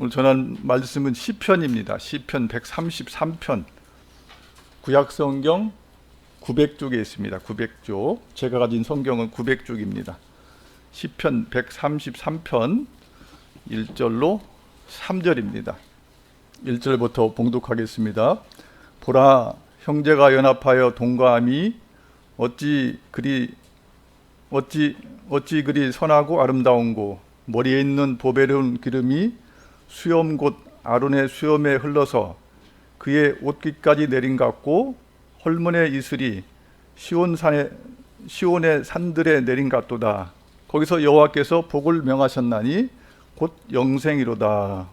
오늘 전한 말씀은 시편입니다. 시편 133편. 구약성경 900쪽에 있습니다. 900쪽. 제가 가진 성경은 900쪽입니다. 시편 133편 1절로 3절입니다. 1절부터 봉독하겠습니다. 보라, 형제가 연합하여 동거함이 어찌 그리 선하고 아름다운고, 머리에 있는 보배로운 기름이 수염 곧 아론의 수염에 흘러서 그의 옷깃까지 내린 같고, 헐몬의 이슬이 시온의 산들에 내린 같도다. 거기서 여호와께서 복을 명하셨나니 곧 영생이로다.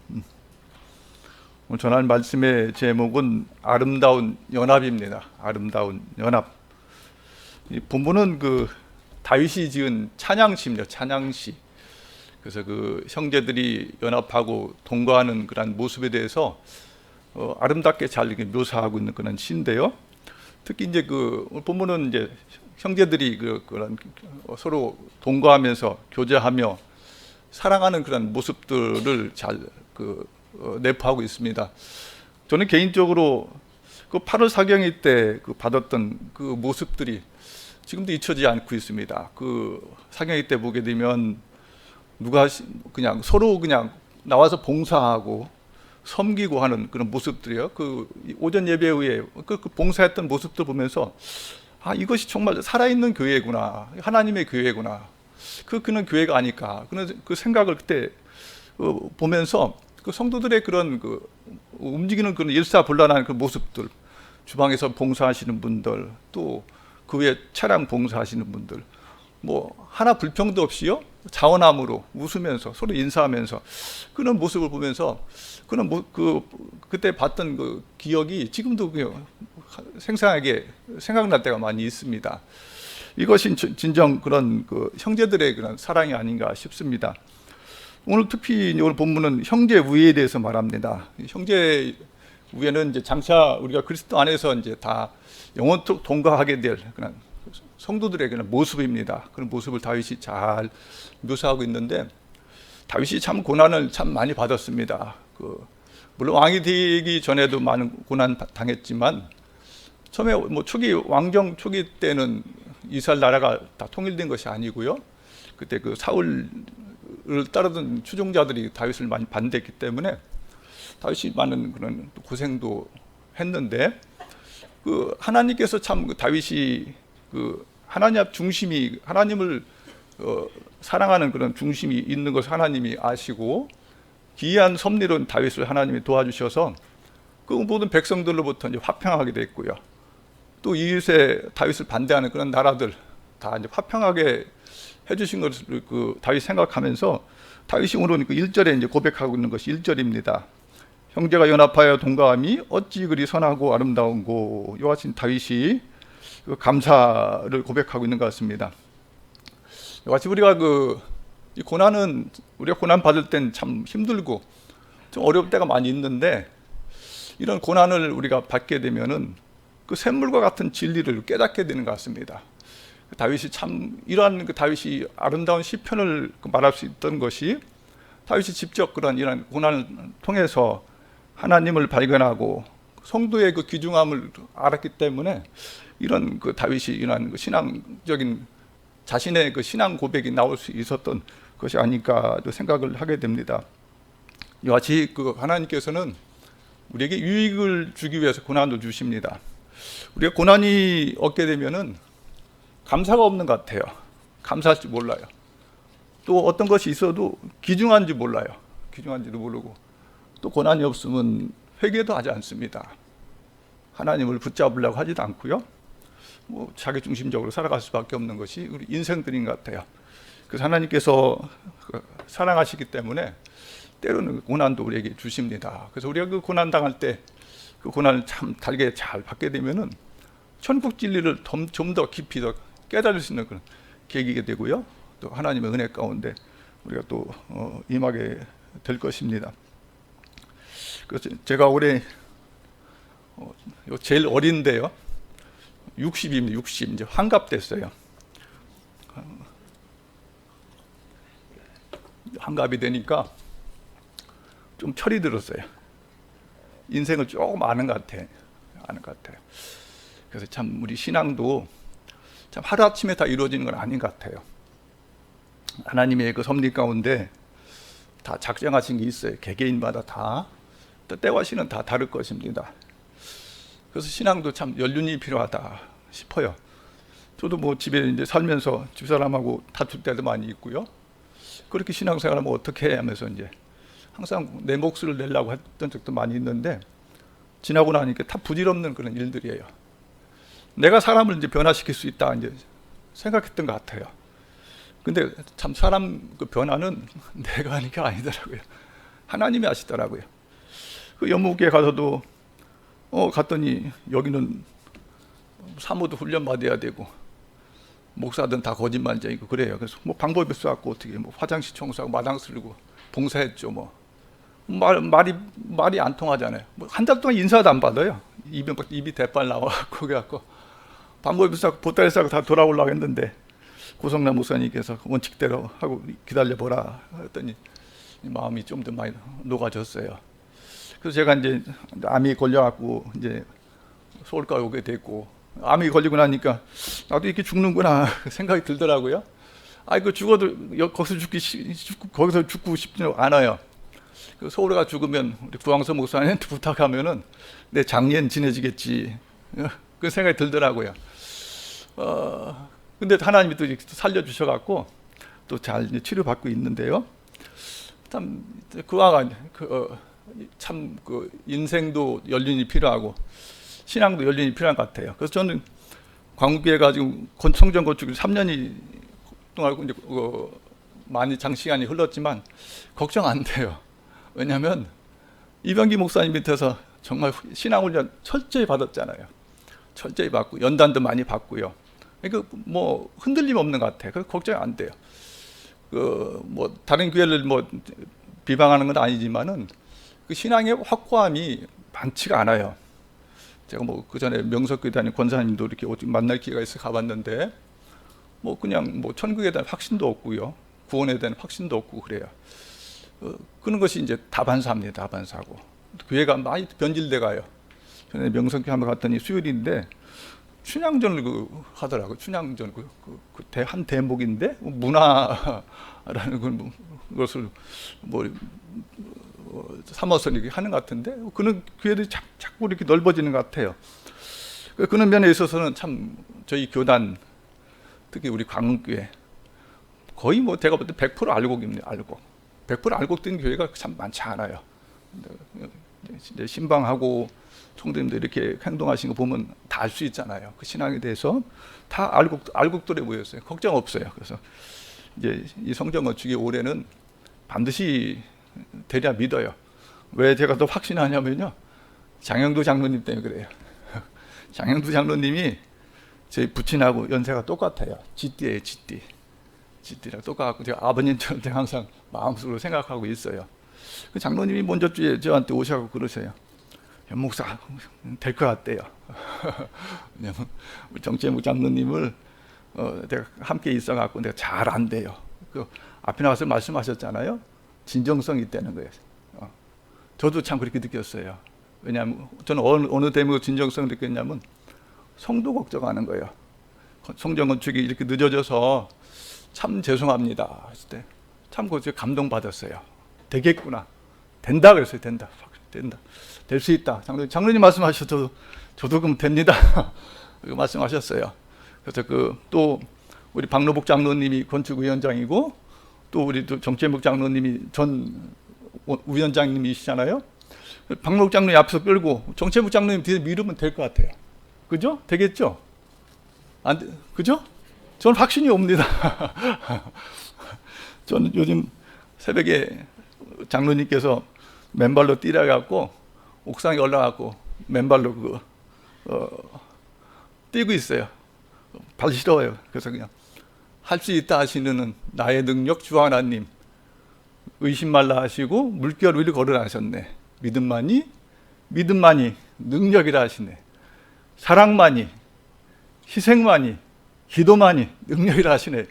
오늘 전할 말씀의 제목은 아름다운 연합입니다. 아름다운 연합. 이 본문은 다윗이 지은 찬양시입니다. 찬양시. 그래서 형제들이 연합하고 동거하는 그런 모습에 대해서 아름답게 잘 묘사하고 있는 그런 시인데요. 특히 이제 본문은 이제 형제들이 그런 서로 동거하면서 교제하며 사랑하는 그런 모습들을 잘 내포하고 있습니다. 저는 개인적으로 8월 사경회 때 받았던 그 모습들이 지금도 잊혀지지 않고 있습니다. 사경회 때 보게 되면 누가 그냥 서로 그냥 나와서 봉사하고 섬기고 하는 그런 모습들이요. 오전 예배 후에 봉사했던 모습들 보면서 이것이 정말 살아있는 교회구나, 하나님의 교회구나, 그는 교회가 아닐까, 그 생각을 그때 보면서 성도들의 그런 움직이는 그런 일사불란한 그 모습들, 주방에서 봉사하시는 분들, 또 그 외에 차량 봉사하시는 분들, 하나 불평도 없이요, 자원함으로 웃으면서 서로 인사하면서 그런 모습을 보면서 그때 봤던 기억이 지금도 생생하게 생각날 때가 많이 있습니다. 이것이 진정 그런 형제들의 그런 사랑이 아닌가 싶습니다. 오늘 특히 오늘 본문은 형제 우애에 대해서 말합니다. 형제 우애는 이제 장차 우리가 그리스도 안에서 이제 다 영원토록 동거하게 될 그런 성도들의 그런 모습입니다. 그런 모습을 다윗이 잘 묘사하고 있는데, 다윗이 참 고난을 참 많이 받았습니다. 물론 왕이 되기 전에도 많은 고난 당했지만, 처음에 초기 왕정 초기 때는 이스라엘 나라가 다 통일된 것이 아니고요. 그때 사울을 따르던 추종자들이 다윗을 많이 반대했기 때문에 다윗이 많은 그런 고생도 했는데, 하나님께서 참 다윗이 하나님 앞 중심이, 하나님을 사랑하는 그런 중심이 있는 것을 하나님이 아시고 기이한 섭리로 다윗을 하나님이 도와주셔서 모든 백성들로부터 이제 화평하게 됐고요. 또 이웃에 다윗을 반대하는 그런 나라들 다 이제 화평하게 해주신 것을 다윗 생각하면서 다윗이 오늘 1절에 이제 고백하고 있는 것이 1절입니다. 형제가 연합하여 동거함이 어찌 그리 선하고 아름다운고. 이와 같이 다윗이 감사를 고백하고 있는 것 같습니다. 이와 같이 우리가 이 고난은, 우리가 고난 받을 땐 참 힘들고 좀 어려울 때가 많이 있는데, 이런 고난을 우리가 받게 되면은 샘물과 같은 진리를 깨닫게 되는 것 같습니다. 다윗이 참 이러한 다윗이 아름다운 시편을 말할 수 있던 것이, 다윗이 직접 이런 고난을 통해서 하나님을 발견하고 성도의 귀중함을 알았기 때문에 이런 다윗이 이런 신앙적인 자신의 신앙 고백이 나올 수 있었던 것이 아닐까 생각을 하게 됩니다. 이와 같이 하나님께서는 우리에게 유익을 주기 위해서 고난을 주십니다. 우리가 고난이 얻게 되면은 감사가 없는 것 같아요. 감사할 줄 몰라요. 또 어떤 것이 있어도 귀중한지 몰라요. 귀중한지도 모르고, 또 고난이 없으면 회개도 하지 않습니다. 하나님을 붙잡으려고 하지도 않고요. 자기 중심적으로 살아갈 수밖에 없는 것이 우리 인생들인 것 같아요. 그래서 하나님께서 사랑하시기 때문에 때로는 고난도 우리에게 주십니다. 그래서 우리가 고난 당할 때 고난을 참 달게 잘 받게 되면은 천국 진리를 좀 더 깊이 더 깨달을 수 있는 그런 계기가 되고요. 또 하나님의 은혜 가운데 우리가 또 임하게 될 것입니다. 그래서 제가 올해 제일 어린데요, 60입니다. 60 이제 환갑됐어요. 환갑이 되니까 좀 철이 들었어요. 인생을 조금 아는 것 같아요. 그래서 참 우리 신앙도 참 하루아침에 다 이루어지는 건 아닌 것 같아요. 하나님의 그 섭리 가운데 다 작정하신 게 있어요. 개개인마다 다 때와 시는 다 다를 것입니다. 그래서 신앙도 참 연륜이 필요하다 싶어요. 저도 뭐 집에 이제 살면서 집사람하고 다툴 때도 많이 있고요. 그렇게 신앙생활하면 어떻게 해 하면서 이제 항상 내 몫을 내려고 했던 적도 많이 있는데, 지나고 나니까 다 부질없는 그런 일들이에요. 내가 사람을 이제 변화시킬 수 있다 이제 생각했던 것 같아요. 근데 참 사람 그 변화는 내가 하는 게 아니더라고요. 하나님이 하시더라고요. 그 연못교회 가서도 갔더니 여기는 사모도 훈련 받아야 되고 목사든 다 거짓말쟁이고 그래요. 그래서 뭐 방법이 없어갖고 어떻게 뭐 화장실 청소하고 마당 쓸고 봉사했죠. 뭐 말이 안 통하잖아요. 뭐 한 달 동안 인사도 안 받아요. 입이 대빨 나와갖고 그래갖고 방법이 없어갖고 보따리 싸고 다 돌아오려고 했는데 고성남 목사님께서 원칙대로 하고 기다려보라 했더니 마음이 좀 더 많이 녹아졌어요. 그래서 제가 이제 암이 걸려갖고 이제 서울까지 오게 됐고, 암이 걸리고 나니까 나도 이렇게 죽는구나 생각이 들더라고요. 그 죽어도 거기서 죽고 싶지 않아요. 서울에 가 죽으면 우리 구왕서 목사님한테 부탁하면은 내 장례는 지내지겠지, 그 생각이 들더라고요. 근데 하나님이 또 살려주셔갖고 또 잘 치료받고 있는데요. 참 참 그 인생도 연륜이 필요하고 신앙도 연륜이 필요한 것 같아요. 그래서 저는 광교회가 지금 성전 건축이 3년이 동안 이제 많이 장시간이 흘렀지만 걱정 안 돼요. 왜냐하면 이병기 목사님 밑에서 정말 신앙훈련 철저히 받았잖아요. 철저히 받고 연단도 많이 받고요. 그러니까 뭐 흔들림 없는 것 같아요. 그래서 걱정 안 돼요. 뭐 다른 교회를 뭐 비방하는 건 아니지만은 그 신앙의 확고함이 많지가 않아요. 제가 뭐 그 전에 명석교회 다니는 권사님도 이렇게 만날 기회가 있어 가봤는데 뭐 그냥 뭐 천국에 대한 확신도 없고요, 구원에 대한 확신도 없고 그래요. 그런 것이 이제 다반사입니다. 다반사고 교회가 많이 변질돼 가요. 전에 명석교회 한번 갔더니 수요일인데 춘향전을 하더라고요. 춘향전 한 대목인데 문화라는 것을 뭐 삼아서 이렇게 하는 것 같은데, 그런 교회들이 자꾸 이렇게 넓어지는 것 같아요. 그런 면에 있어서는 참 저희 교단, 특히 우리 광흥교회 거의 뭐 제가 볼 때 100% 알곡입니다. 100% 알곡된 교회가 참 많지 않아요. 이제 신방하고 총대님도 이렇게 행동하시는 거 보면 다 알 수 있잖아요. 그 신앙에 대해서 다 알곡들에 모였어요. 걱정 없어요. 그래서 이제 이 성전 건축이 올해는 반드시 되려 믿어요. 왜 제가 더 확신하냐면요, 장영두 장로님 때문에 그래요. 장영두 장로님이 저희 부친하고 연세가 똑같아요. 쥐띠예요. 쥐띠랑 똑같고 제가 아버님처럼 제가 항상 마음속으로 생각하고 있어요. 그 장로님이 먼저 주에 저한테 오셔서 그러세요. 연 목사 될 것 같대요. 왜냐면 우리 정재묵 장로님을 내가 함께 있어갖고 내가 잘 안 돼요. 그 앞에 나와서 말씀하셨잖아요. 진정성이 있다는 거예요. 저도 참 그렇게 느꼈어요. 왜냐하면 저는 어느 대목으로 진정성을 느꼈냐면 성도 걱정하는 거예요. 성전 건축이 이렇게 늦어져서 참 죄송합니다 했을 때 참 그것에 감동받았어요. 되겠구나. 된다 그랬어요. 된다. 될 수 있다. 장로님 말씀하셔도 저도 그럼 됩니다. 말씀하셨어요. 그래서 또 우리 박노복 장로님이 건축위원장이고 또 우리 또 정재묵 장로님이 전 위원장님이시잖아요. 박노복 장로님 앞에서 끌고 정재묵 장로님 뒤에 밀으면 될 것 같아요. 그죠? 되겠죠? 그죠? 저는 확신이 옵니다. 저는 요즘 새벽에 장로님께서 맨발로 뛰어가고 옥상에 올라가고 맨발로 뛰고 있어요. 발 시려워요. 그래서 그냥 할 수 있다 하시는 나의 능력 주 하나님, 의심 말라 하시고 물결 위를 걸으라 하셨네. 믿음만이 능력이라 하시네. 사랑만이, 희생만이, 기도만이 능력이라 하시네.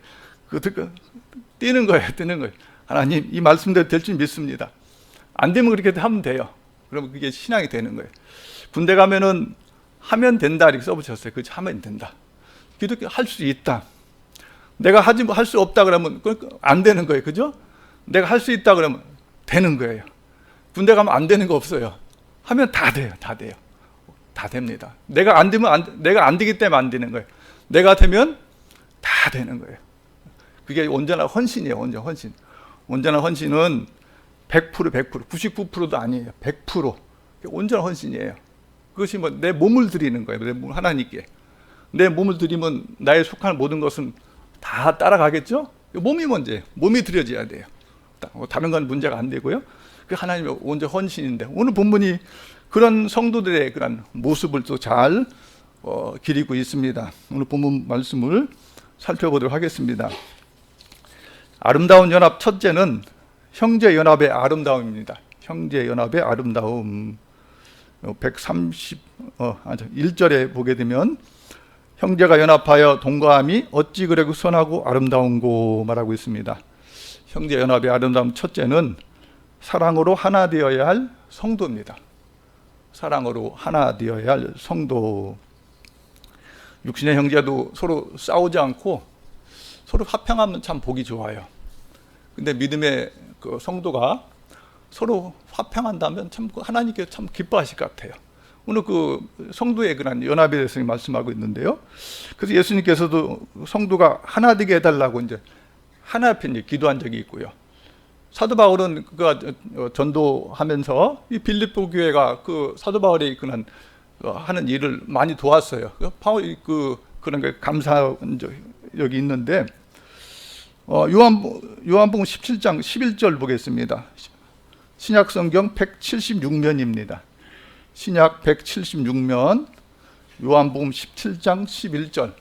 뛰는 거예요. 하나님 이 말씀대로 될 줄 믿습니다. 안 되면 그렇게 하면 돼요. 그러면 그게 신앙이 되는 거예요. 군대 가면은 하면 된다 이렇게 써붙였어요. 그렇지, 하면 된다. 기독교 할 수 있다. 내가 할 수 없다 그러면 안 되는 거예요. 그죠? 내가 할 수 있다 그러면 되는 거예요. 군대 가면 안 되는 거 없어요. 하면 다 돼요. 다 돼요. 다 됩니다. 내가 안 되면 내가 안 되기 때문에 안 되는 거예요. 내가 되면 다 되는 거예요. 그게 온전한 헌신이에요. 온전한 헌신. 온전한 헌신은 100%, 99%도 아니에요. 100%. 온전한 헌신이에요. 그것이 뭐 내 몸을 드리는 거예요. 내 몸 하나님께. 내 몸을 드리면 나의 속한 모든 것은 다 따라가겠죠? 몸이 문제예요. 몸이 드려져야 돼요. 다른 건 문제가 안 되고요. 그 하나님의 온전 헌신인데, 오늘 본문이 그런 성도들의 그런 모습을 또 잘 기리고 있습니다. 오늘 본문 말씀을 살펴보도록 하겠습니다. 아름다운 연합 첫째는 형제 연합의 아름다움입니다. 형제 연합의 아름다움. 1절에 보게 되면 형제가 연합하여 동거함이 어찌 그래고 선하고 아름다운고 말하고 있습니다. 형제 연합의 아름다움 첫째는 사랑으로 하나 되어야 할 성도입니다. 사랑으로 하나 되어야 할 성도. 육신의 형제도 서로 싸우지 않고 서로 화평하면 참 보기 좋아요. 근데 믿음의 그 성도가 서로 화평한다면 참 하나님께 참 기뻐하실 것 같아요. 오늘 그 성도의 그런 연합에 대해서 말씀하고 있는데요. 그래서 예수님께서도 성도가 하나 되게 해달라고 이제 하나 앞에 이제 기도한 적이 있고요. 사도 바울은 그가 전도하면서 이 빌립보 교회가 그 사도 바울의 그런 하는 일을 많이 도왔어요. 바울이 그런 게 감사한 적이 있는데, 요한복음 17장 11절 보겠습니다. 신약 성경 176면입니다. 신약 176면 요한복음 17장 11절.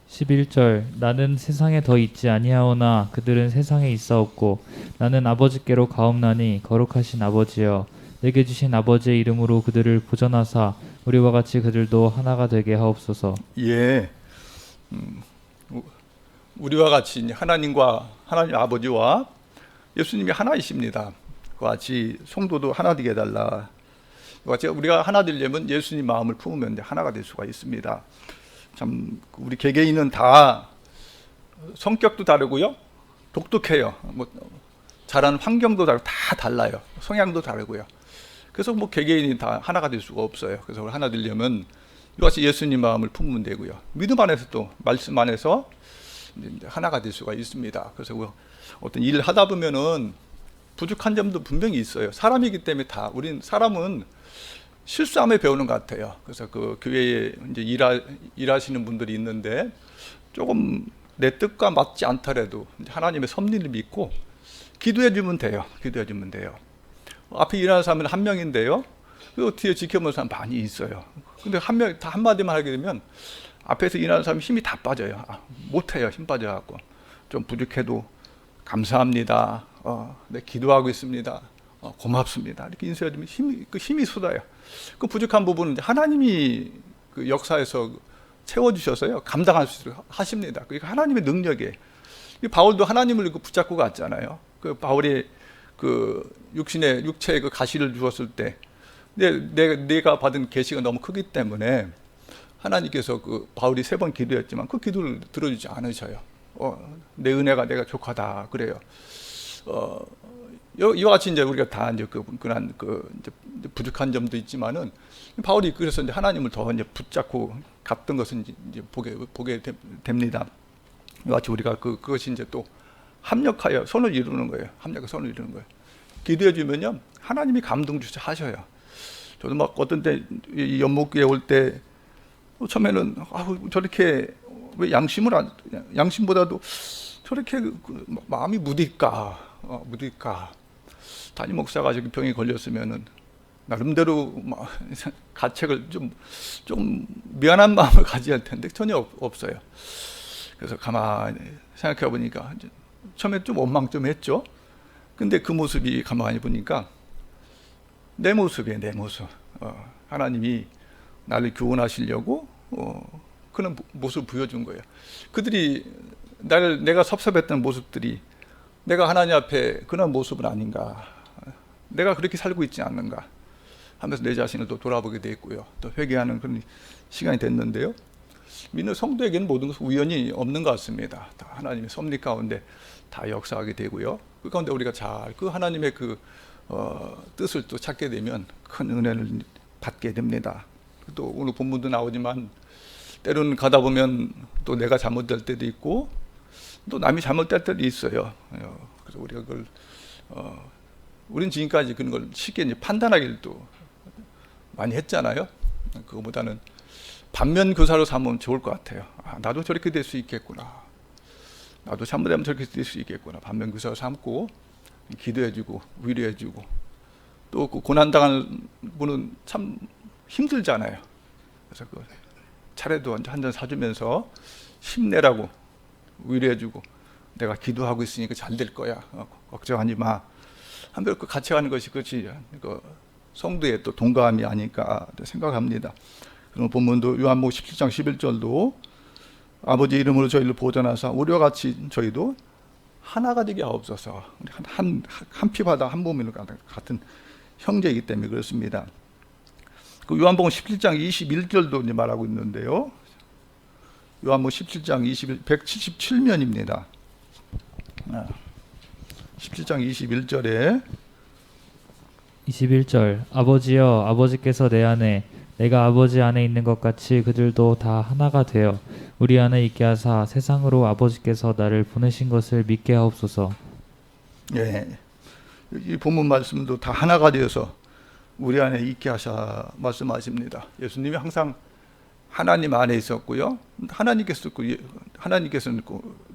11절 나는 세상에 더 있지 아니하오나 그들은 세상에 있사옵고 나는 아버지께로 가옵나니 거룩하신 아버지여 내게 주신 아버지의 이름으로 그들을 보전하사 우리와 같이 그들도 하나가 되게 하옵소서. 예, 우리와 같이 하나님 아버지와 예수님이 하나이십니다. 그와 같이 성도도 하나 되게 해달라. 그와 같이 우리가 하나 되려면 예수님 마음을 품으면 하나가 될 수가 있습니다. 참 우리 개개인은 다 성격도 다르고요, 독특해요. 뭐 자라는 환경도 다르고 다 달라요. 성향도 다르고요. 그래서 뭐 개개인이 다 하나가 될 수가 없어요. 그래서 하나 되려면 이같이 예수님 마음을 품으면 되고요. 믿음 안에서 또 말씀 안에서 이제 하나가 될 수가 있습니다. 그래서 뭐 어떤 일을 하다 보면은 부족한 점도 분명히 있어요. 사람이기 때문에 우린 사람은 실수함에 배우는 것 같아요. 그래서 그 교회에 이제 일하시는 분들이 있는데 조금 내 뜻과 맞지 않더라도 하나님의 섭리를 믿고 기도해 주면 돼요. 기도해 주면 돼요. 앞에 일하는 사람은 한 명인데요, 그 뒤에 지켜보는 사람 많이 있어요. 근데 한 명 다 한마디만 하게 되면 앞에서 일하는 사람 힘이 다 빠져요. 못해요. 힘 빠져갖고. 좀 부족해도 감사합니다. 네, 기도하고 있습니다. 고맙습니다. 이렇게 인사해주면 힘이 쏟아요. 그 부족한 부분은 하나님이 그 역사에서 채워주셔서요, 감당할 수 있도록 하십니다. 그러니까 하나님의 능력이에요. 바울도 하나님을 붙잡고 갔잖아요. 그 바울이 그 육체에 그 가시를 주었을 때, 내가 받은 계시가 너무 크기 때문에 하나님께서 그 바울이 3번 기도했지만 그 기도를 들어주지 않으셔요. 내 은혜가 내가 족하다 그래요. 이와 같이 이제 우리가 다 이제 그런 이제 부족한 점도 있지만은 바울이 그래서 이제 하나님을 더 이제 붙잡고 갔던 것은 이제 보게 됩니다. 이와 같이 우리가 그것이 이제 또 합력하여 선을 이루는 거예요. 합력하여 선을 이루는 거예요. 기도해 주면요, 하나님이 감동 하셔요. 저도 막 어떤 때 이 연목교회 올 때 처음에는 저렇게 왜 양심보다도 저렇게 마음이 무딜까. 담임 목사가 저기 병에 걸렸으면은 나름대로 가책을 좀 미안한 마음을 가져야 할 텐데 전혀 없어요. 그래서 가만히 생각해 보니까 처음에 좀 원망 좀 했죠. 근데 그 모습이 가만히 보니까 내 모습이에요. 내 모습. 하나님이 나를 교훈하시려고 그런 모습을 보여준 거예요. 그들이 내가 섭섭했던 모습들이 내가 하나님 앞에 그런 모습은 아닌가, 내가 그렇게 살고 있지 않는가 하면서 내 자신을 또 돌아보게 됐고요. 또 회개하는 그런 시간이 됐는데요. 믿는 성도에게는 모든 것은 우연이 없는 것 같습니다. 다 하나님의 섭리 가운데 다 역사하게 되고요. 그 가운데 우리가 잘 그 하나님의 그 뜻을 또 찾게 되면 큰 은혜를 받게 됩니다. 또 오늘 본문도 나오지만 때로는 가다 보면 또 내가 잘못될 때도 있고 또 남이 잘못될 때도 있어요. 그래서 우리가 그걸 우리는 지금까지 그런 걸 쉽게 이제 판단하기를 또 많이 했잖아요. 그거보다는 반면 교사로 삼으면 좋을 것 같아요. 아, 나도 저렇게 될 수 있겠구나. 나도 잘못하면 저렇게 될 수 있겠구나. 반면 교사로 삼고 기도해주고 위로해주고 또 그 고난당한 분은 참 힘들잖아요. 그래서 그 차례도 한 잔 사주면서 힘내라고 위로해주고 내가 기도하고 있으니까 잘 될 거야. 걱정하지 마. 한번 그 같이 가는 것이 그것이 그 성도의 또 동감이 아닐까 생각합니다. 그럼 본문도 요한복음 17장 11절도 아버지 이름으로 저희를 보존하사 우리와 같이 저희도 하나가 되게 하옵소서. 한 피바다 한 몸을 같은 형제이기 때문에 그렇습니다. 그 요한복음 17장 21절도 이제 말하고 있는데요. 요한복음 17장 177면입니다. 17장 21절에 21절 아버지여 아버지께서 내 안에 내가 아버지 안에 있는 것 같이 그들도 다 하나가 되어 우리 안에 있게 하사 세상으로 아버지께서 나를 보내신 것을 믿게 하옵소서. 예, 이 본문 말씀도 다 하나가 되어서 우리 안에 있게 하사 말씀하십니다. 예수님이 항상 하나님 안에 있었고요. 하나님께서는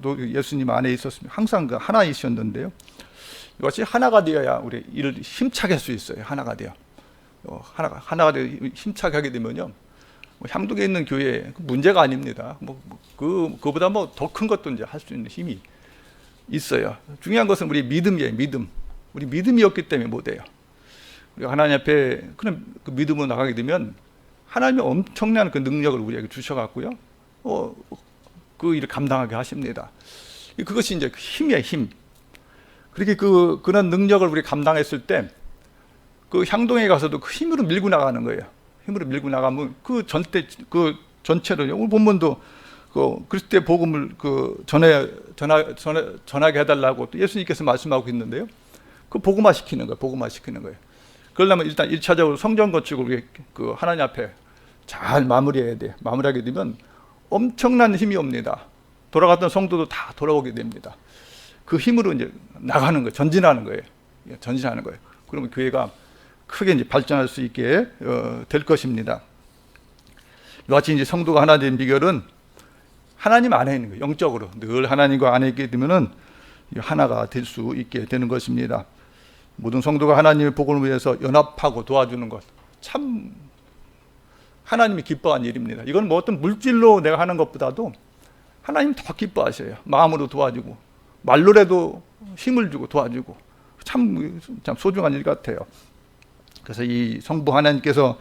또 예수님 안에 있었으면 항상 그 하나이셨는데요. 이것이 하나가 되어야 우리 일을 힘차게 할 수 있어요. 하나가 되어. 하나가 되어 힘차게 하게 되면요. 향동에 있는 교회 문제가 아닙니다. 그보다 더 큰 것도 이제 할 수 있는 힘이 있어요. 중요한 것은 우리 믿음이에요. 믿음. 우리 믿음이었기 때문에 못해요. 우리가 하나님 앞에 그런 그 믿음으로 나가게 되면 하나님이 엄청난 그 능력을 우리에게 주셔갖고요. 그 일을 감당하게 하십니다. 그것이 이제 힘이에요. 힘. 그렇게 그런 능력을 우리 감당했을 때 그 향동에 가서도 그 힘으로 밀고 나가는 거예요. 힘으로 밀고 나가면 그 전체로 오늘 본문도 그 그리스도의 복음을 전하게 해달라고 또 예수님께서 말씀하고 있는데요. 그 복음화 시키는 거예요. 그러려면 일단 1차적으로 성전 건축을 그 하나님 앞에 잘 마무리해야 돼. 마무리하게 되면 엄청난 힘이 옵니다. 돌아갔던 성도도 다 돌아오게 됩니다. 그 힘으로 이제 나가는 거예요. 전진하는 거예요. 그러면 교회가 크게 이제 발전할 수 있게 될 것입니다. 이같이 이제 성도가 하나 된 비결은 하나님 안에 있는 거예요. 영적으로 늘 하나님과 안에 있게 되면은 하나가 될 수 있게 되는 것입니다. 모든 성도가 하나님의 복음을 위해서 연합하고 도와주는 것, 참 하나님이 기뻐하는 일입니다. 이건 뭐 어떤 물질로 내가 하는 것보다도 하나님 더 기뻐하셔요. 마음으로 도와주고 말로라도 힘을 주고 도와주고 참 소중한 일 같아요. 그래서 이 성부 하나님께서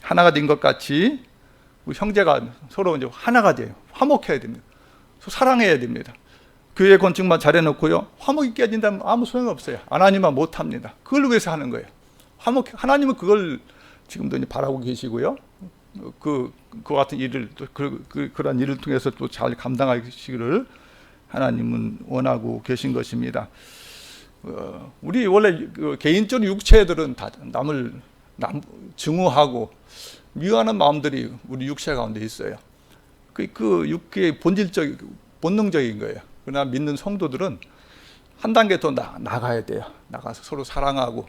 하나가 된 것 같이 우리 형제가 서로 이제 하나가 돼요. 화목해야 됩니다. 사랑해야 됩니다. 교회 건축만 잘해놓고요. 화목이 깨진다면 아무 소용없어요. 하나님만 못합니다. 그걸 위해서 하는 거예요. 하나님은 그걸 지금도 이제 바라고 계시고요. 그 같은 일을 또 그런 일을 통해서 또 잘 감당하시기를 하나님은 원하고 계신 것입니다. 우리 원래 개인적인 육체들은 다 남을 증오하고 미워하는 마음들이 우리 육체 가운데 있어요. 그 육체의 본능적인 거예요. 그러나 믿는 성도들은 한 단계 더 나가야 돼요. 나가서 서로 사랑하고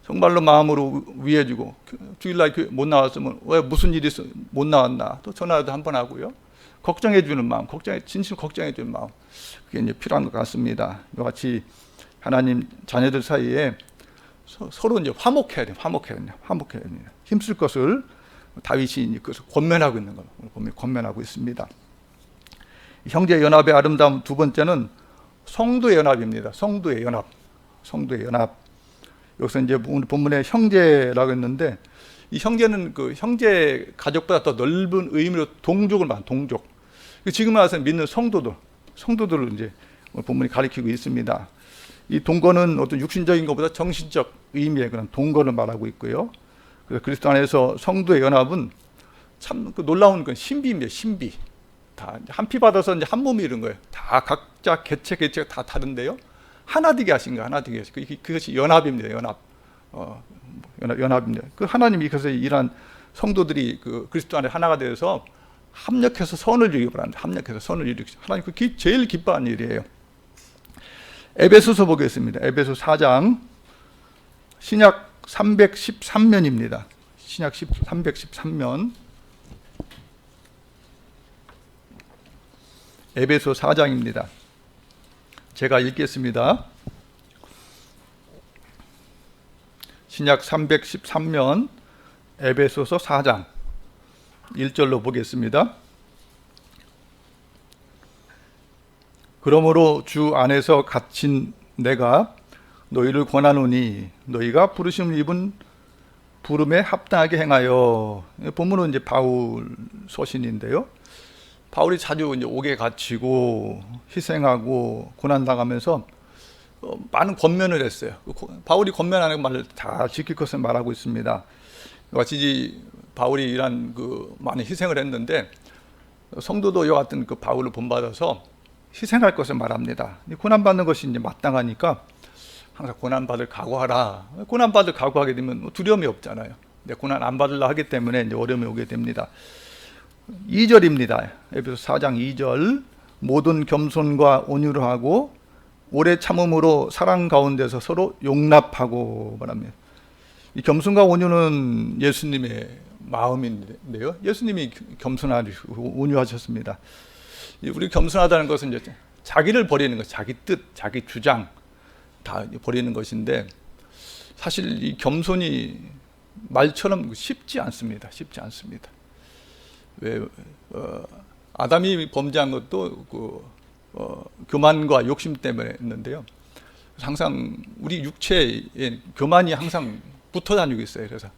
정말로 마음으로 위해주고 주일날 못 나왔으면 왜 무슨 일이 있어 못 나왔나 또 전화도 한번 하고요. 걱정해주는 마음, 진심 걱정해주는 마음 그게 이제 필요한 것 같습니다. 이와 같이 하나님 자녀들 사이에 서로 이제 화목해야 돼요. 힘쓸 것을 다윗이 그것을 권면하고 있는 걸 권면하고 있습니다. 형제 연합의 아름다움 두 번째는 성도의 연합입니다. 성도의 연합. 여기서 이제 본문에 형제라고 했는데 이 형제는 그 형제 가족보다 더 넓은 의미로 동족을 말한 동족. 지금 와서 믿는 성도들 성도들을 이제 오늘 본문이 가리키고 있습니다. 이 동거는 어떤 육신적인 것보다 정신적 의미의 그런 동거를 말하고 있고요. 그래서 그리스도 안에서 성도의 연합은 참 놀라운 건 신비입니다. 신비. 다 한 피 받아서 이제 한 몸이 이런 거예요. 다 각자 개체가 다 다른데요. 하나 되게 하신 거, 하나 되게 하신 거. 그것이 연합입니다. 연합. 연합입니다. 그 하나님이 그래서 일한 성도들이 그 그리스도 안에 하나가 되어서 합력해서 선을 이루기 바랍니다. 합력해서 선을 이루기. 하나님 제일 기뻐하는 일이에요. 에베소서 보겠습니다. 에베소 4장 신약 313면입니다. 신약 313면 에베소 4장입니다. 제가 읽겠습니다. 신약 313면 에베소서 4장 1절로 보겠습니다. 그러므로 주 안에서 갇힌 내가 너희를 권하노니 너희가 부르심을 입은 부름에 합당하게 행하여. 본문은 이제 바울 서신인데요. 바울이 자주 이제 옥에 갇히고 희생하고 고난 당하면서 많은 권면을 했어요. 바울이 권면하는 말을 다 지킬 것을 말하고 있습니다. 같이 바울이 이런 그 많은 희생을 했는데 성도도 이와 같은 그 바울을 본받아서 희생할 것을 말합니다. 고난 받는 것이 이제 마땅하니까 항상 고난 받을 각오하라. 고난 받을 각오하게 되면 두려움이 없잖아요. 근데 고난 안 받으려 하기 때문에 이제 어려움이 오게 됩니다. 2절입니다. 에베소 4장 2절. 모든 겸손과 온유를 하고 오래 참음으로 사랑 가운데서 서로 용납하고 말합니다. 이 겸손과 온유는 예수님의 마음인데요. 예수님이 겸손하시고 온유하셨습니다. 우리 겸손하다는 것은 이제 자기를 버리는 것, 자기 뜻, 자기 주장 다 버리는 것인데 사실 이 겸손이 말처럼 쉽지 않습니다. 쉽지 않습니다. 왜 아담이 범죄한 것도 교만과 욕심 때문에 했는데요. 항상 우리 육체에 교만이 항상 붙어 다니고 있어요. 그래서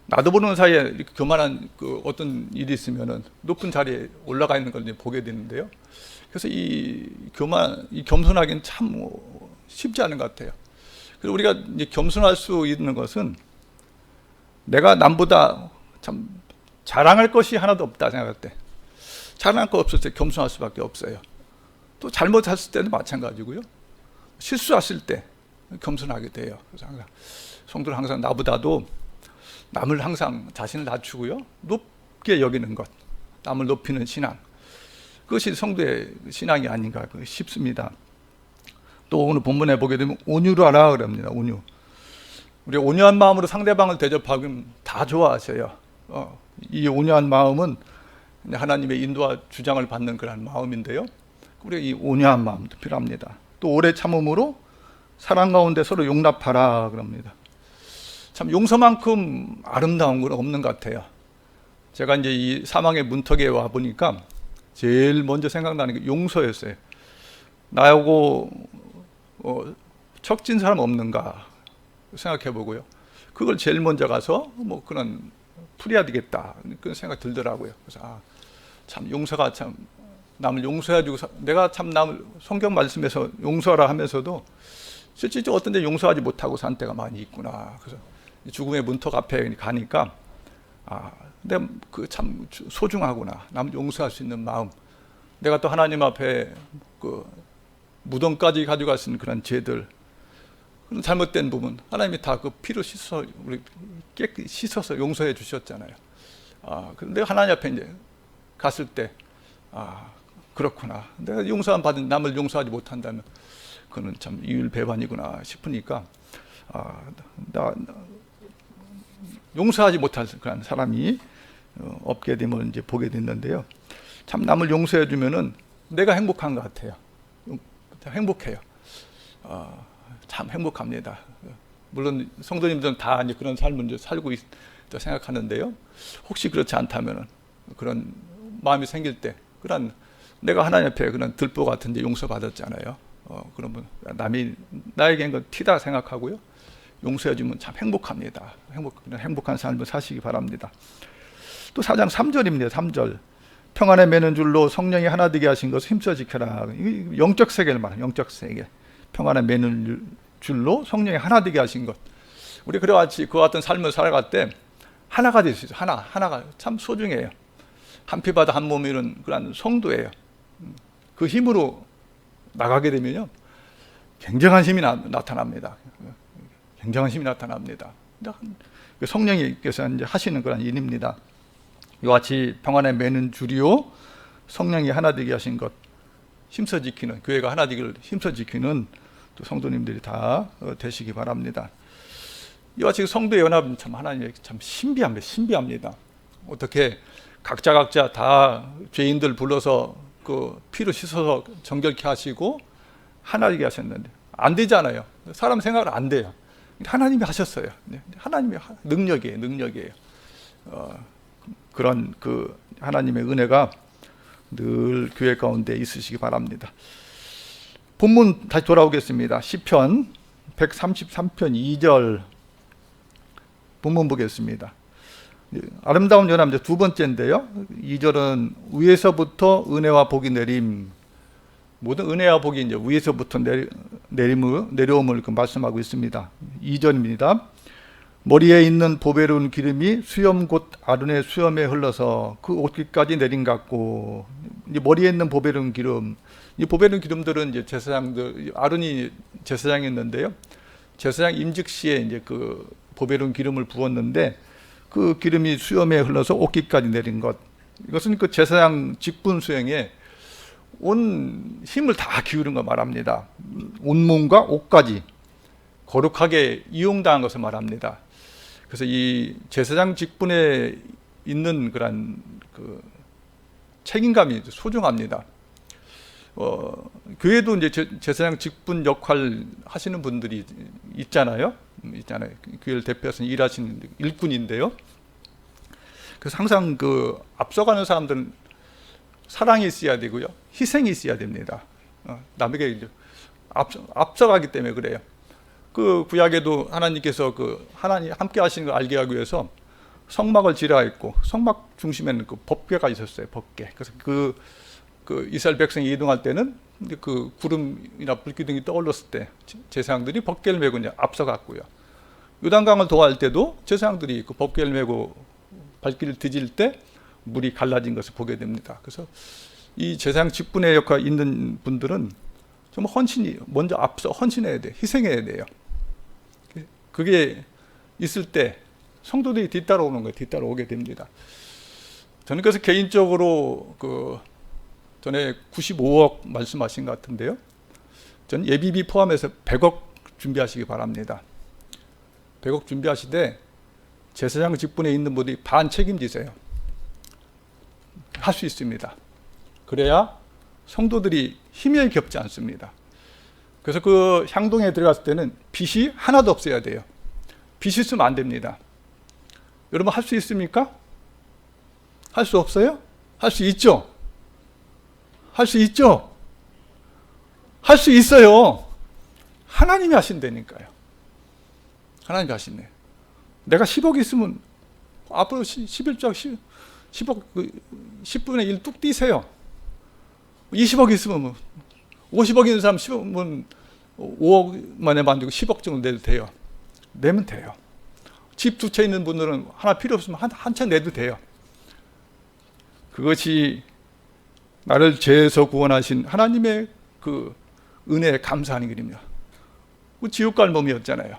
나도 모르는 사이에 이렇게 교만한 그 어떤 일이 있으면은 높은 자리에 올라가 있는 걸 이제 보게 되는데요. 그래서 이 겸손하기는 참 쉽지 않은 것 같아요. 그리고 우리가 이제 겸손할 수 있는 것은 내가 남보다 참 자랑할 것이 하나도 없다 생각할 때, 자랑할 거 없을 때 겸손할 수밖에 없어요. 또 잘못했을 때도 마찬가지고요. 실수했을 때 겸손하게 돼요. 그래서 항상 성도는 항상 나보다도 남을 항상 자신을 낮추고요, 높게 여기는 것, 남을 높이는 신앙, 그것이 성도의 신앙이 아닌가 싶습니다. 또 오늘 본문에 보게 되면 온유로 하라 그럽니다. 온유. 우리 온유한 마음으로 상대방을 대접하면 다 좋아하셔요. 이 온유한 마음은 하나님의 인도와 주장을 받는 그런 마음인데요. 우리 이 온유한 마음도 필요합니다. 또 오래 참음으로 사랑 가운데 서로 용납하라 그럽니다. 참 용서만큼 아름다운 건 없는 것 같아요. 제가 이제 이 사망의 문턱에 와 보니까 제일 먼저 생각나는 게 용서였어요. 나하고 척진 사람 없는가 생각해 보고요. 그걸 제일 먼저 가서 뭐 그런 풀어야 되겠다 그런 생각 들더라고요. 그래서 참 용서가 참 남을 용서해주고 내가 참 남을 성경 말씀에서 용서하라 하면서도 실질적으로 어떤 데 용서하지 못하고 산 때가 많이 있구나. 그래서 죽음의 문턱 앞에 가니까 내가 그 참 소중하구나. 남을 용서할 수 있는 마음. 내가 또 하나님 앞에 그 무덤까지 가져갈 수 있는 그런 죄들, 그런 잘못된 부분 하나님이 다 그 피로 씻어 우리 깨끗이 씻어서 용서해 주셨잖아요. 근데 하나님 앞에 이제 갔을 때 그렇구나. 내가 용서함 받은 남을 용서하지 못한다면 그는 참 이율배반이구나 싶으니까 나 용서하지 못할 그런 사람이 없게 되면 이제 보게 됐는데요. 참 남을 용서해 주면은 내가 행복한 것 같아요. 행복해요. 참 행복합니다. 물론 성도님들은 다 이제 그런 삶을 이제 살고 있다 생각하는데요. 혹시 그렇지 않다면은 그런 마음이 생길 때, 그런 내가 하나님 앞에 그런 들보 같은 데 용서받았잖아요. 그러면 남이 나에겐 건 티다 생각하고요. 용서해주면 참 행복합니다. 행복한 삶을 사시기 바랍니다. 또 4장 3절입니다. 3절. 평안에 매는 줄로 성령이 하나 되게 하신 것을 힘써 지켜라. 영적 세계를 말합니다. 영적 세계. 평안에 매는 줄로 성령이 하나 되게 하신 것. 우리 그와 같은 삶을 살아갈 때 하나가 될 수 있어요. 하나가 참 소중해요. 한 피바다 한 몸 이룬 그런 성도예요. 그 힘으로 나가게 되면요, 굉장한 힘이 나타납니다. 굉장한 힘이 나타납니다. 성령님께서 이제 하시는 그런 일입니다. 이와 같이 평안에 매는 줄이요 성령이 하나 되게 하신 것 힘써 지키는, 교회가 하나 되기를 힘써 지키는 또 성도님들이 다 되시기 바랍니다. 이와 같이 성도의 연합은 참 하나님의 참 신비합니다. 어떻게 각자 다 죄인들 불러서 그 피로 씻어서 정결케 하시고 하나 되게 하셨는데 안 되잖아요. 사람 생각은 안 돼요. 하나님이 하셨어요. 하나님의 능력이에요. 그런 그 하나님의 은혜가 늘 교회 가운데 있으시기 바랍니다. 본문 다시 돌아오겠습니다. 시편 133편 2절 본문 보겠습니다. 아름다운 연합 두 번째인데요. 2절은 위에서부터 은혜와 복이 내림. 모든 은혜와 복이 이제 위에서부터 내려옴을 말씀하고 있습니다. 2절입니다. 머리에 있는 보배로운 기름이 수염 곧 아론의 수염에 흘러서 그 옷깃까지 내린 같고, 이제 머리에 있는 보배로운 기름, 이 보배로운 기름들은 이제 제사장들, 아론이 제사장이었는데요. 제사장 임직 시에 이제 그 보배로운 기름을 부었는데 그 기름이 수염에 흘러서 옷깃까지 내린 것. 이것은 그 제사장 직분 수행에 온 힘을 다 기울인 거 말합니다. 온몸과 옷까지 거룩하게 이용당한 것을 말합니다. 그래서 이 제사장 직분에 있는 그런 그 책임감이 소중합니다. 교회도 이제 제사장 직분 역할 하시는 분들이 있잖아요. 교회를 대표해서 일하시는 일꾼인데요. 그래서 항상 그 앞서가는 사람들은 사랑이 있어야 되고요, 희생이 있어야 됩니다. 남에게 이제 앞서가기 때문에 그래요. 그 구약에도 하나님께서 그 하나님 함께 하시는 걸 알게 하기 위해서 성막을 지라했고, 성막 중심에는 그 법궤가 있었어요. 법궤. 그래서 그 이스라엘 백성이 이동할 때는 그 구름이나 불기둥이 떠올랐을 때 제사장들이 법궤를 메고 이제 앞서갔고요. 요단강을 도할 때도 제사장들이 그 법궤를 메고 발길을 뒤질 때 물이 갈라진 것을 보게 됩니다. 그래서 이 제사장 직분의 역할이 있는 분들은 정말 먼저 앞서 헌신해야 돼요. 희생해야 돼요. 그게 있을 때 성도들이 뒤따라오는 거예요. 뒤따라오게 됩니다. 저는 그래서 개인적으로 전에 95억 말씀하신 것 같은데요. 전 예비비 포함해서 100억 준비하시기 바랍니다. 100억 준비하시되 제사장 직분에 있는 분들이 반 책임지세요. 할 수 있습니다. 그래야 성도들이 힘에 겹지 않습니다. 그래서 그 향동에 들어갔을 때는 빚이 하나도 없어야 돼요. 빚이 있으면 안 됩니다. 여러분 할 수 있습니까? 할 수 없어요? 할 수 있죠? 할 수 있죠? 할 수 있어요. 하나님이 하신다니까요. 하나님이 하시네. 내가 10억 있으면 앞으로 11조 10억 10분의 1 뚝 띄세요. 20억 있으면 50억 있는 사람 10억은 5억 만에 만들고 10억 정도 내도 돼요. 내면 돼요. 집 두 채 있는 분들은 하나 필요 없으면 한 채 내도 돼요. 그것이 나를 죄에서 구원하신 하나님의 그 은혜에 감사하는 길입니다. 그 지옥 갈 몸이었잖아요.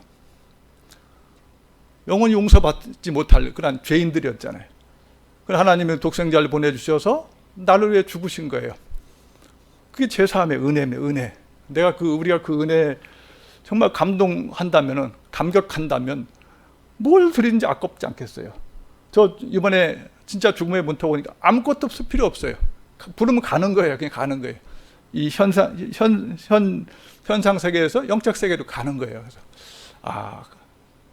영원히 용서받지 못할 그런 죄인들이었잖아요. 하나님의 독생자를 보내주셔서 나를 위해 죽으신 거예요. 그게 제사함의 은혜입니다. 은혜. 우리가 그 은혜 정말 감격한다면 뭘 드리는지 아깝지 않겠어요. 저 이번에 진짜 죽음의 문턱 오니까 아무것도 필요 없어요. 부르면 가는 거예요. 그냥 가는 거예요. 이 현상 세계에서 영적 세계로 가는 거예요.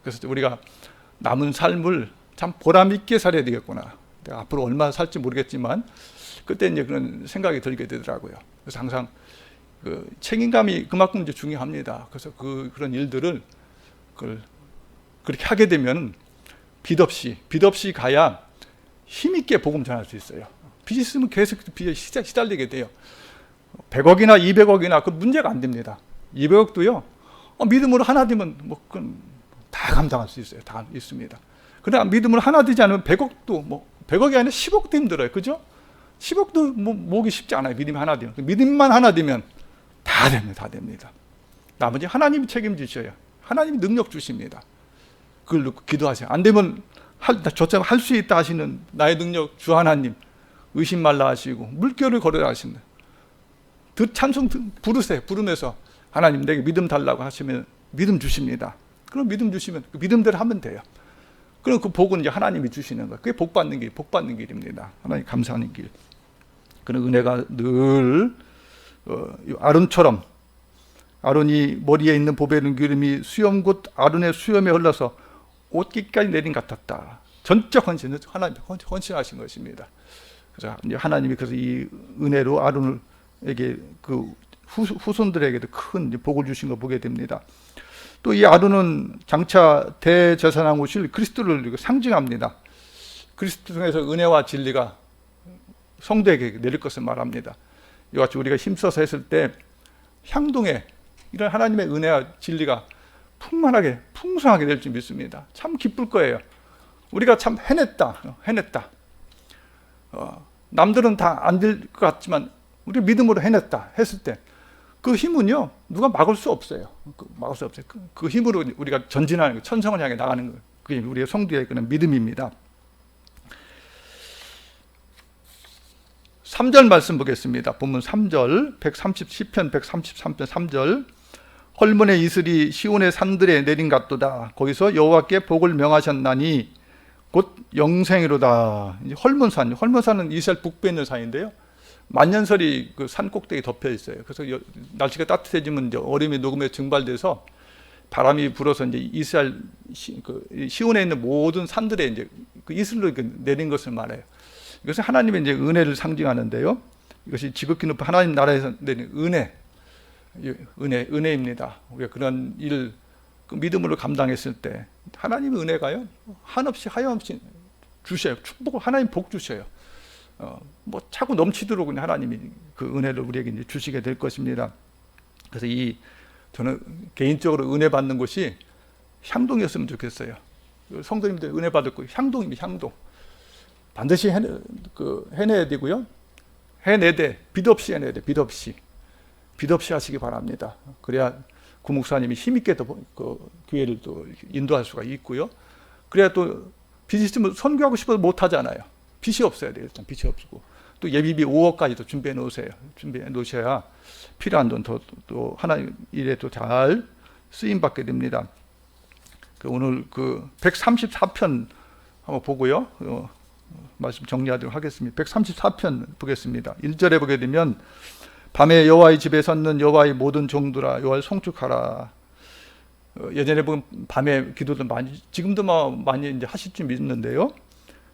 그래서 우리가 남은 삶을 참 보람 있게 살아야 되겠구나. 내가 앞으로 얼마나 살지 모르겠지만 그때 이제 그런 생각이 들게 되더라고요. 그래서 항상 그 책임감이 그만큼 이제 중요합니다. 그래서 그런 일들을 그렇게 하게 되면 빚 없이 가야 힘 있게 복음 전할 수 있어요. 빚 있으면 계속 빚에 시달리게 돼요. 100억이나 200억이나 그 문제가 안 됩니다. 200억도요. 믿음으로 하나 되면 뭐 그건 다 감당할 수 있어요. 다 있습니다. 그러나 믿음으로 하나 되지 않으면 100억도 100억이 아니라 10억도 힘들어요. 그죠? 10억도 모으기 쉽지 않아요. 믿음이 하나 되면. 믿음만 하나 되면 다 됩니다. 다 됩니다. 나머지 하나님이 책임지셔요. 하나님이 능력 주십니다. 그걸 놓고 기도하세요. 안 되면 저처럼 할 수 있다 하시는 나의 능력 주 하나님 의심 말라 하시고 물결을 걸으라 하신다. 찬송 부르세요. 부르면서 하나님 내게 믿음 달라고 하시면 믿음 주십니다. 그럼 믿음 주시면 그 믿음대로 하면 돼요. 그럼 그 복은 이제 하나님이 주시는 거예요. 그게 복 받는 길입니다. 하나님 감사하는 길. 그런 은혜가 늘 아론처럼 아론이 머리에 있는 보배는 기름이 수염 곧 아론의 수염에 흘러서 옷깃까지 내린 것 같았다. 전적 헌신은 하나님 헌신하신 것입니다. 그래서 하나님이 그래서 이 은혜로 아론에게 그 후손들에게도 큰 복을 주신 거 보게 됩니다. 또 이 아론은 장차 대제사장 오실 그리스도를 상징합니다. 그리스도 통해서 은혜와 진리가 성도에게 내릴 것을 말합니다. 이와 같이 우리가 힘써서 했을 때 향동에 이런 하나님의 은혜와 진리가 풍만하게 풍성하게 될 줄 믿습니다. 참 기쁠 거예요. 우리가 참 해냈다. 남들은 다 안 될 것 같지만 우리 믿음으로 해냈다 했을 때 그 힘은요 누가 막을 수 없어요. 막을 수 없어요. 그 힘으로 우리가 전진하는 거, 천성을 향해 나가는 거, 그게 우리의 성도의 그런 믿음입니다. 3절 말씀 보겠습니다. 본문 3절, 130시편 133편 3절. 헐몬의 이슬이 시온의 산들에 내린 같도다. 거기서 여호와께 복을 명하셨나니 곧 영생이로다. 헐몬산은 이스라엘 북부에 있는 산인데요. 만년설이 그 산 꼭대기 덮여 있어요. 그래서 날씨가 따뜻해지면 이제 얼음이 녹으며 증발돼서 바람이 불어서 이제 이스라엘 시온에 있는 모든 산들에 이제 그 이슬로 내린 것을 말해요. 이것은 하나님의 이제 은혜를 상징하는데요. 이것이 지극히 높은 하나님 나라에서 내린 은혜입니다. 우리가 그런 일 믿음으로 감당했을 때 하나님의 은혜가요 한없이 하염없이 주셔요. 축복을 하나님 복 주셔요. 차고 넘치도록 하나님이 그 은혜를 우리에게 이제 주시게 될 것입니다. 그래서 저는 개인적으로 은혜 받는 곳이 향동이었으면 좋겠어요. 성도님들 은혜 받을 곳 향동입니다. 향동. 반드시 해내야 되고요. 해내되 빚 없이 해내야 돼. 빚 없이 하시기 바랍니다. 그래야 구목사님이 힘있게 그 교회를 또 인도할 수가 있고요. 그래야 또 빚이 있으면 선교하고 싶어도 못 하잖아요. 빚이 없어야 돼요. 일단 빚이 없고 또 예비비 5억까지도 준비해 놓으세요. 준비해 놓으셔야 필요한 돈 또 하나님 일에 또 잘 쓰임 받게 됩니다. 오늘 134편 한번 보고요. 말씀 정리하도록 하겠습니다. 134편 보겠습니다. 1절에 보게 되면 밤에 여호와의 집에 섰는 여호와의 모든 종들아 여호와를 송축하라. 예전에 보면 밤에 기도도 많이 지금도 많이 이제 하실 줄 믿는데요.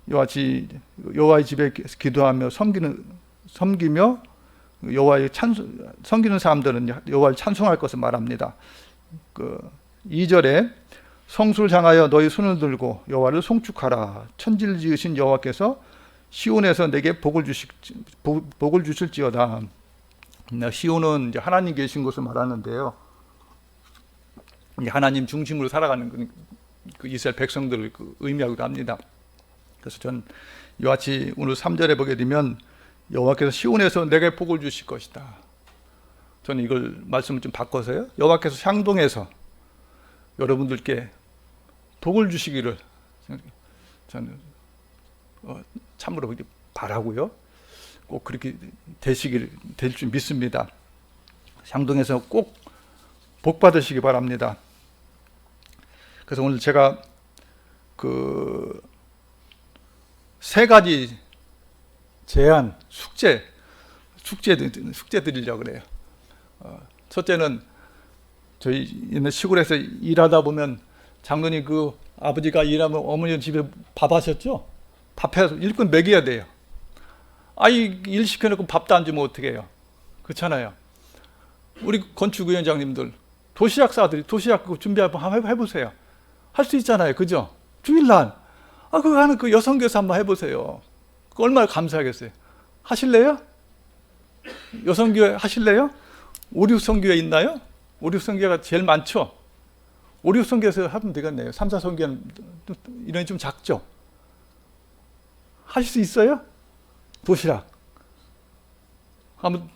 이와 같이 여호와의 집에 기도하며 섬기며 여호와의 섬기는 사람들은 여호와를 찬송할 것을 말합니다. 2절에 성수를 향하여 너희 손을 들고 여호와를 송축하라. 천지를 지으신 여호와께서 시온에서 내게 복을 주실지어다. 시온은 이제 하나님 계신 곳을 말하는데요. 하나님 중심으로 살아가는 그 이스라엘 백성들을 의미하기도 합니다. 그래서 전 이와 같이 오늘 3절에 보게 되면 여호와께서 시온에서 내게 복을 주실 것이다. 저는 이걸 말씀을 좀 바꿔서요. 여호와께서 향동에서 여러분들께 복을 주시기를 저는 참으로 바라고요. 꼭 그렇게 될 줄 믿습니다. 향동에서 꼭 복 받으시기 바랍니다. 그래서 오늘 제가 세 가지 제안, 숙제 드리려고 그래요. 첫째는 저희 옛날 시골에서 일하다 보면 장로님 아버지가 일하면 어머니 집에 밥 하셨죠? 밥 해서 일꾼 먹여야 돼요. 일 시켜놓고 밥도 안 주면 어떻게 해요? 그렇잖아요. 우리 건축위원장님들, 도시락사들이 도시락 준비 한번 해보세요. 할 수 있잖아요. 그죠? 주일날. 그거 하는 여성교사 한번 해보세요. 얼마나 감사하겠어요. 하실래요? 여성교회 하실래요? 오륙성교회 있나요? 오륙성교회가 제일 많죠? 오륙성교회에서 하면 되겠네요. 3, 4성교회는 인원이 좀 작죠? 하실 수 있어요? 도시락. 한번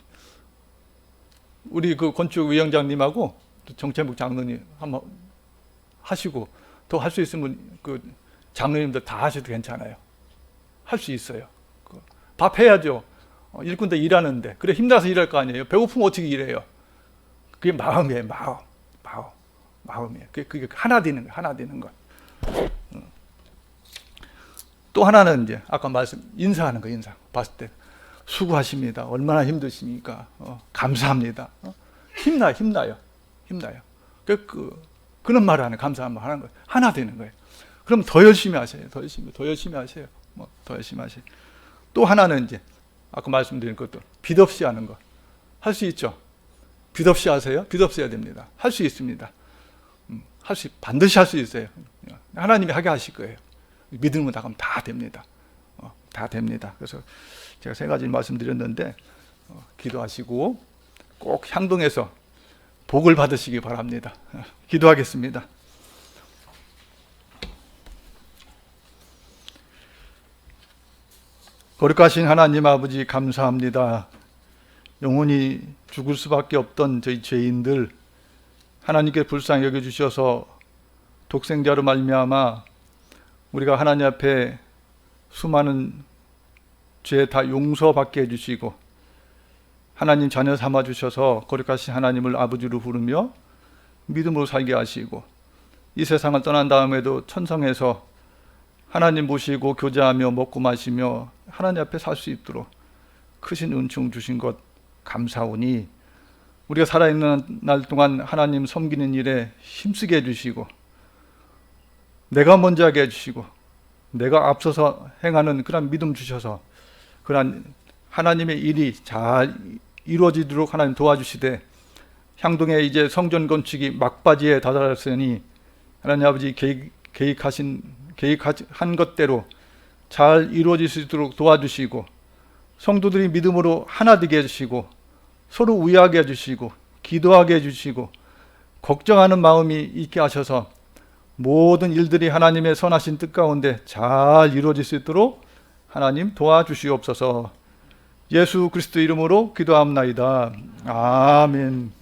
우리 그 건축위원장님하고 정채목 장로님 한번 하시고, 더 할 수 있으면 그 장로님들 다 하셔도 괜찮아요. 할 수 있어요. 밥 해야죠. 일꾼들 일하는데. 그래 힘나서 일할 거 아니에요. 배고프면 어떻게 일해요? 그게 마음이에요. 마음이에요. 그게 하나 되는 거예요. 하나 되는 것. 또 하나는 이제 아까 인사하는 거. 인사 봤을 때 수고하십니다. 얼마나 힘드십니까? 감사합니다. 힘나요. 그런 말을 하는, 감사한 말 하는 거예요. 하나 되는 거예요. 그럼 더 열심히 하세요. 더 열심히 하세요. 더 열심히 하세요. 또 하나는 이제 아까 말씀드린 것도 빚 없이 하는 거. 할 수 있죠? 빚 없이 하세요? 빚 없이 해야 됩니다. 할 수 있습니다. 반드시 할 수 있어요. 하나님이 하게 하실 거예요. 믿음으로 나가면 다 됩니다. 다 됩니다. 그래서 제가 3가지 말씀드렸는데, 기도하시고 꼭 향동에서 복을 받으시기 바랍니다. 기도하겠습니다. 거룩하신 하나님 아버지, 감사합니다. 영원히 죽을 수밖에 없던 저희 죄인들, 하나님께 불쌍히 여겨주셔서 독생자로 말미암아 우리가 하나님 앞에 수많은 죄 다 용서받게 해주시고 하나님 자녀 삼아주셔서 거룩하신 하나님을 아버지로 부르며 믿음으로 살게 하시고, 이 세상을 떠난 다음에도 천성에서 하나님 모시고 교제하며 먹고 마시며 하나님 앞에 살 수 있도록 크신 은총 주신 것 감사오니, 우리가 살아있는 날 동안 하나님 섬기는 일에 힘쓰게 해주시고, 내가 먼저 하게 해주시고, 내가 앞서서 행하는 그런 믿음 주셔서 그런 하나님의 일이 잘 이루어지도록 하나님 도와주시되, 향동에 이제 성전 건축이 막바지에 다다랐으니 하나님 아버지 계획한 것대로 잘 이루어질 수 있도록 도와주시고, 성도들이 믿음으로 하나 되게 해주시고, 서로 우애하게 해주시고, 기도하게 해주시고, 걱정하는 마음이 있게 하셔서 모든 일들이 하나님의 선하신 뜻 가운데 잘 이루어질 수 있도록 하나님 도와주시옵소서. 예수 그리스도 이름으로 기도합나이다. 아멘.